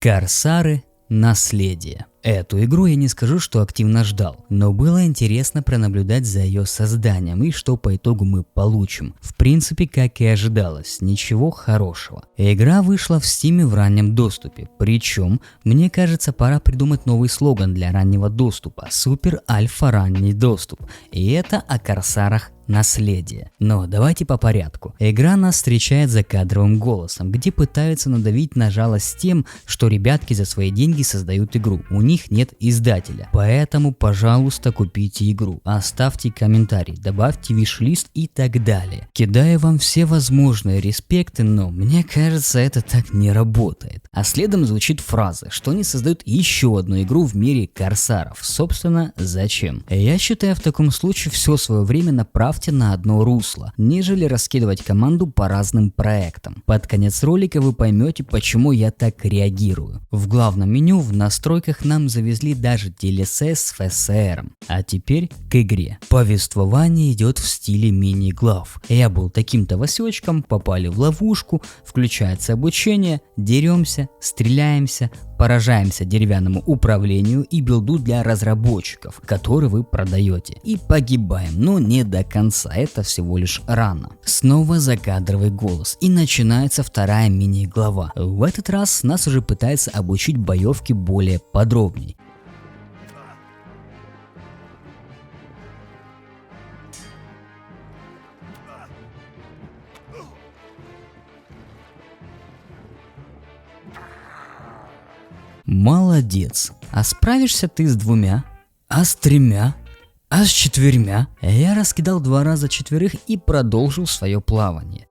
Корсары. Наследие. Эту игру я не скажу, что активно ждал, но было интересно пронаблюдать за ее созданием и что по итогу мы получим. В принципе, как и ожидалось, ничего хорошего. Игра вышла в Steam в раннем доступе, причем, мне кажется, пора придумать новый слоган для раннего доступа – Супер Альфа Ранний Доступ. И это о Корсарах. Наследие. Но давайте по порядку. Игра нас встречает закадровым голосом, где пытаются надавить на жалость тем, что ребятки за свои деньги создают игру. У них нет издателя. Поэтому, пожалуйста, купите игру, оставьте комментарий, добавьте виш-лист и так далее. Кидаю вам все возможные респекты, но мне кажется, это так не работает. А следом звучит фраза, что они создают еще одну игру в мире Корсаров. Собственно, зачем? Я считаю, в таком случае все свое время направьте на одно русло, нежели раскидывать команду по разным проектам. Под конец ролика вы поймете, почему я так реагирую. В главном меню в настройках нам завезли даже DLC с FSR. А теперь к игре. Повествование идет в стиле мини-глав. Я был таким-то Васечком, попали в ловушку, включается обучение, деремся, стреляемся, поражаемся деревянному управлению и билду для разработчиков, который вы продаете. И погибаем, но не до конца, это всего лишь рана. Снова закадровый голос и начинается вторая мини-глава. В этот раз нас уже пытаются обучить боевке более подробней. Молодец. А справишься ты с двумя? А с тремя? А с четвермя? Я раскидал 2 раза четверых и продолжил свое плавание.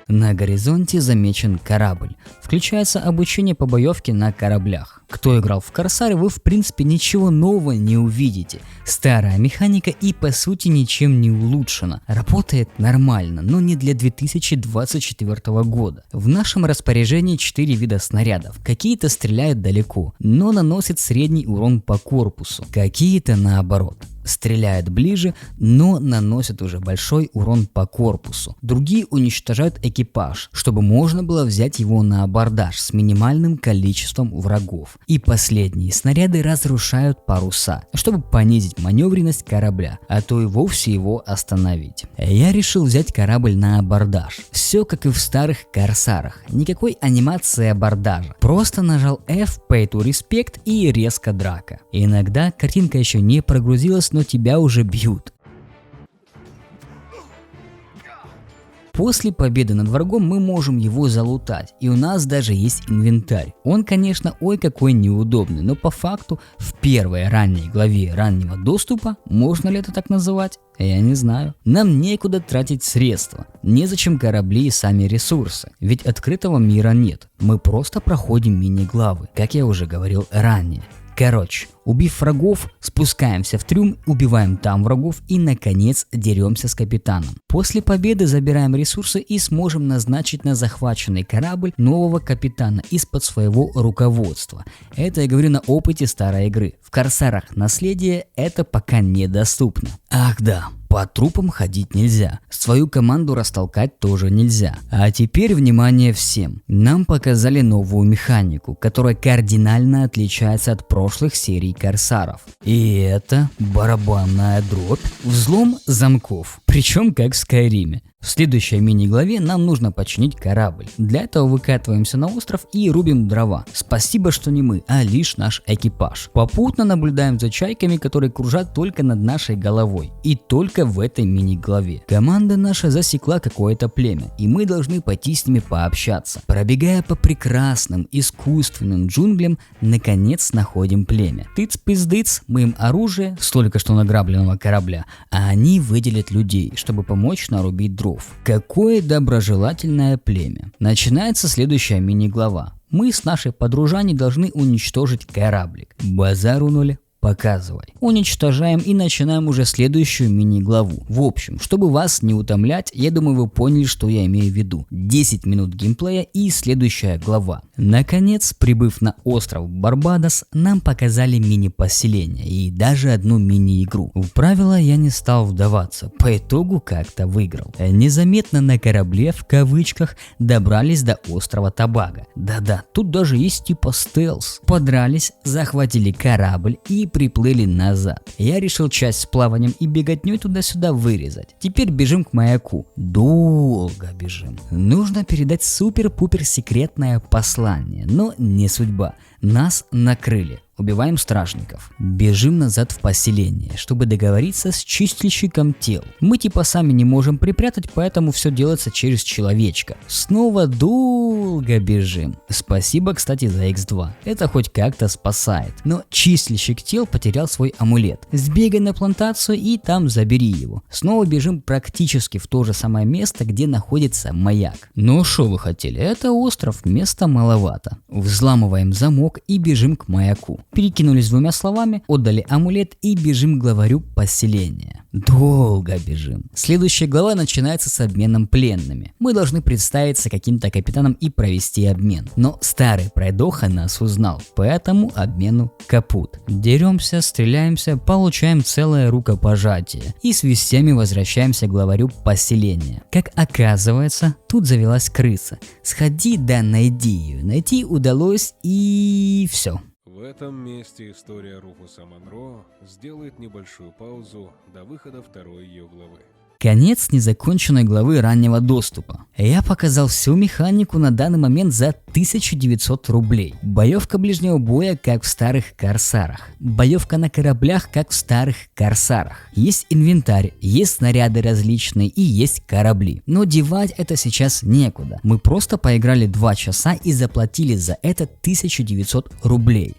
На горизонте замечен корабль. Включается обучение по боевке на кораблях. Кто играл в Корсары, вы в принципе ничего нового не увидите. Старая механика и по сути ничем не улучшена. Работает нормально, но не для 2024 года. В нашем распоряжении 4 вида снарядов. Какие-то стреляют далеко, но наносят средний урон по корпусу. Какие-то наоборот. Стреляют ближе, но наносят уже большой урон по корпусу. Другие уничтожают экипаж, чтобы можно было взять его на абордаж с минимальным количеством врагов. И последние снаряды разрушают паруса, чтобы понизить маневренность корабля, а то и вовсе его остановить. Я решил взять корабль на абордаж. Все как и в старых Корсарах. Никакой анимации абордажа. Просто нажал F, Pay to Respect и резко драка. Иногда картинка еще не прогрузилась, но тебя уже бьют. После победы над врагом мы можем его залутать, и у нас даже есть инвентарь. Он, конечно, ой какой неудобный, но по факту в первой ранней главе раннего доступа, можно ли это так называть? Я не знаю. Нам некуда тратить средства, незачем корабли и сами ресурсы, ведь открытого мира нет. Мы просто проходим мини-главы, как я уже говорил ранее. Короче, убив врагов, спускаемся в трюм, убиваем там врагов и наконец деремся с капитаном. После победы забираем ресурсы и сможем назначить на захваченный корабль нового капитана из-под своего руководства. Это я говорю на опыте старой игры. В Корсарах Наследие это пока недоступно. Ах да. По трупам ходить нельзя, свою команду растолкать тоже нельзя. А теперь внимание всем. Нам показали новую механику, которая кардинально отличается от прошлых серий Корсаров. И это барабанная дробь, взлом замков, причем как в Скайриме. В следующей мини-главе нам нужно починить корабль. Для этого выкатываемся на остров и рубим дрова. Спасибо, что не мы, а лишь наш экипаж. Попутно наблюдаем за чайками, которые кружат только над нашей головой. И только в этой мини-главе. Команда наша засекла какое-то племя, и мы должны пойти с ними пообщаться. Пробегая по прекрасным искусственным джунглям, наконец находим племя. Тыц-пиздыц, мы им оружие, столько что награбленного корабля, а они выделят людей, чтобы помочь нарубить дров. Какое доброжелательное племя. Начинается следующая мини-глава. Мы с нашей подружаней должны уничтожить кораблик. Базару ноль. показывай. Уничтожаем и начинаем уже следующую мини-главу. В общем, чтобы вас не утомлять, я думаю, вы поняли, что я имею в виду. 10 минут геймплея и следующая глава. Наконец, прибыв на остров Барбадос, нам показали мини-поселение и даже одну мини-игру. В правила я не стал вдаваться, по итогу как-то выиграл. Незаметно на корабле, в кавычках, добрались до острова Тобаго. Да-да, тут даже есть типа стелс. Подрались, захватили корабль и приплыли назад. Я решил часть с плаванием и беготней туда-сюда вырезать. Теперь бежим к маяку. Долго бежим. Нужно передать супер-пупер секретное послание, но не судьба. Нас накрыли. Убиваем стражников. Бежим назад в поселение, чтобы договориться с чистильщиком тел. Мы типа сами не можем припрятать, поэтому все делается через человечка. Снова долго бежим. Спасибо, кстати, за X2. Это хоть как-то спасает. Но чистильщик тел потерял свой амулет. Сбегай на плантацию и там забери его. Снова бежим практически в то же самое место, где находится маяк. Ну что вы хотели? Это остров, места маловато. Взламываем замок и бежим к маяку. Перекинулись двумя словами, отдали амулет и бежим к главарю поселения. Долго бежим. Следующая глава начинается с обменом пленными. Мы должны представиться каким-то капитаном и провести обмен. Но старый пройдоха нас узнал, поэтому обмену капут. Деремся, стреляемся, получаем целое рукопожатие и с вестями возвращаемся к главарю поселения. Как оказывается, тут завелась крыса. Сходи да найди ее. Найти удалось и все. В этом месте история Руфуса Монро сделает небольшую паузу до выхода второй ее главы. Конец незаконченной главы раннего доступа. Я показал всю механику на данный момент за 1900 рублей. Боевка ближнего боя, как в старых Корсарах. Боевка на кораблях, как в старых Корсарах. Есть инвентарь, есть снаряды различные и есть корабли. Но девать это сейчас некуда. Мы просто поиграли 2 часа и заплатили за это 1900 рублей.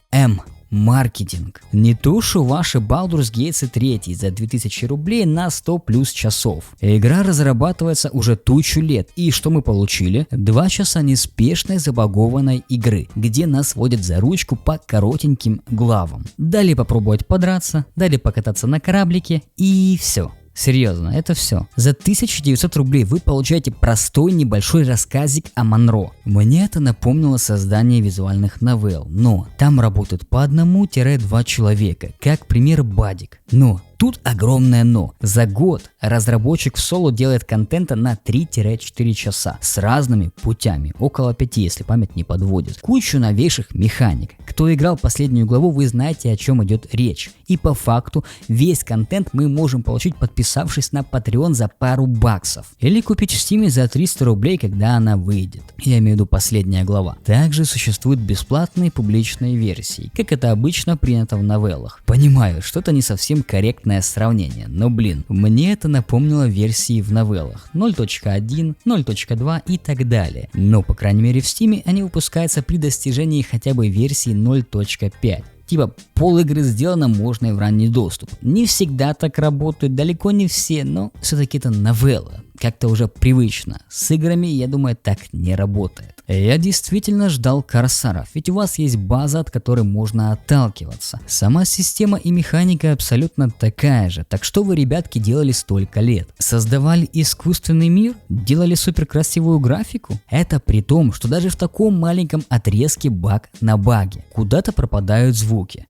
Маркетинг. Не то, что ваши Baldur's Gate 3 за 2000 рублей на 100 плюс часов. Игра разрабатывается уже 1000 лет. И что мы получили? 2 часа неспешной забагованной игры, где нас водят за ручку по коротеньким главам. Дали попробовать подраться, дали покататься на кораблике и все. Серьезно, это все. За 1900 рублей вы получаете простой небольшой рассказик о Монро. Мне это напомнило создание визуальных новелл, но там работают по 1-2 человека, как пример Бадик. Но тут огромное но. За год разработчик в соло делает контента на 3-4 часа с разными путями, около 5, если память не подводит. Кучу новейших механик. Кто играл последнюю главу, вы знаете, о чем идет речь. И по факту весь контент мы можем получить, подписавшись на Patreon за пару баксов. Или купить в Steam за 300 рублей, когда она выйдет. Я имею в виду последняя глава. Также существуют бесплатные публичные версии, как это обычно принято в новеллах. Понимаю, что-то не совсем корректное сравнение, но мне это напомнило версии в новеллах 0.1, 0.2 и так далее. Но по крайней мере в Steam они выпускаются при достижении хотя бы версии 0.5. Типа пол игры сделано можно и в ранний доступ. Не всегда так работают, далеко не все, но все-таки это новелла. Как-то уже привычно. С играми, я думаю, так не работает. Я действительно ждал Корсаров, ведь у вас есть база, от которой можно отталкиваться. Сама система и механика абсолютно такая же. Так что вы, ребятки, делали столько лет? Создавали искусственный мир? Делали суперкрасивую графику? Это при том, что даже в таком маленьком отрезке баг на баге. Куда-то пропадают звуки.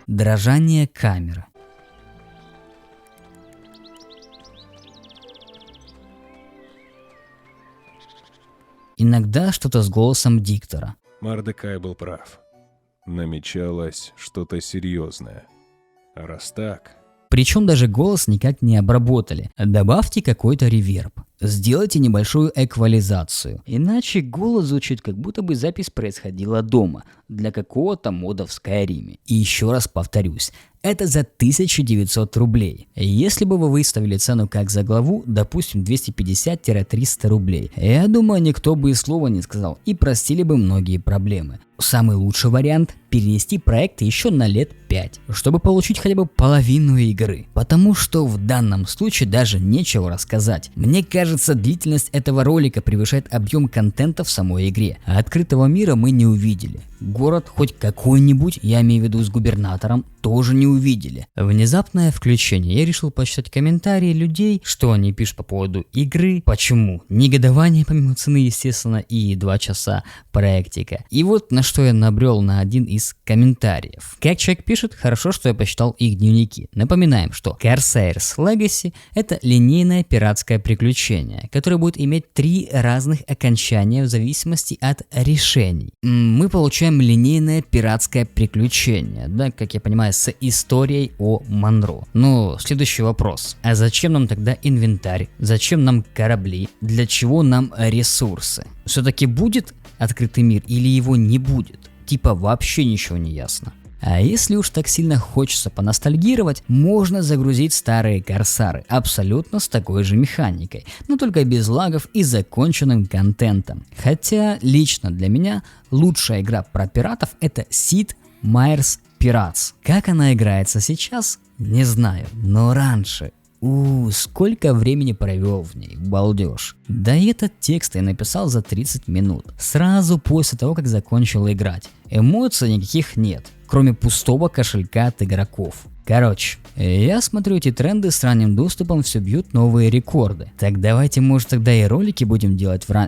Дрожание камеры. Иногда что-то с голосом диктора. Мордекай был прав. Намечалось что-то серьезное. А раз так... Причем даже голос никак не обработали. Добавьте какой-то реверб. Сделайте небольшую эквализацию. Иначе голос звучит, как будто бы запись происходила дома, для какого-то мода в Skyrim. И еще раз повторюсь, это за 1900 рублей. Если бы вы выставили цену как за главу, допустим 250-300 рублей, я думаю, никто бы и слова не сказал и простили бы многие проблемы. Самый лучший вариант – перенести проект еще на лет 5, чтобы получить хотя бы половину игры. Потому что в данном случае даже нечего рассказать. Мне кажется, кажется, длительность этого ролика превышает объем контента в самой игре. А открытого мира мы не увидели. Город хоть какой-нибудь, я имею в виду с губернатором, тоже не увидели. Внезапное включение. Я решил почитать комментарии людей, что они пишут по поводу игры, почему. Негодование помимо цены, естественно, и 2 часа проектика. И вот на что я набрел на один из комментариев. Как человек пишет, хорошо, что я почитал их дневники. Напоминаем, что Corsairs Legacy это линейное пиратское приключение, которое будет иметь 3 разных окончания в зависимости от решений. Мы получаем линейное пиратское приключение, да, как я понимаю, с историей о Монро. Но следующий вопрос. А зачем нам тогда инвентарь? Зачем нам корабли? Для чего нам ресурсы? Все-таки будет открытый мир или его не будет? Типа вообще ничего не ясно. А если уж так сильно хочется поностальгировать, можно загрузить старые Корсары абсолютно с такой же механикой, но только без лагов и законченным контентом. Хотя лично для меня лучшая игра про пиратов это Sid Meier's Pirates. Как она играется сейчас, не знаю, но раньше. Сколько времени провел в ней, балдеж. Да и этот текст я написал за 30 минут, сразу после того, как закончил играть. Эмоций никаких нет, кроме пустого кошелька от игроков. Короче, я смотрю эти тренды с ранним доступом все бьют новые рекорды. Так давайте, может, тогда и ролики будем делать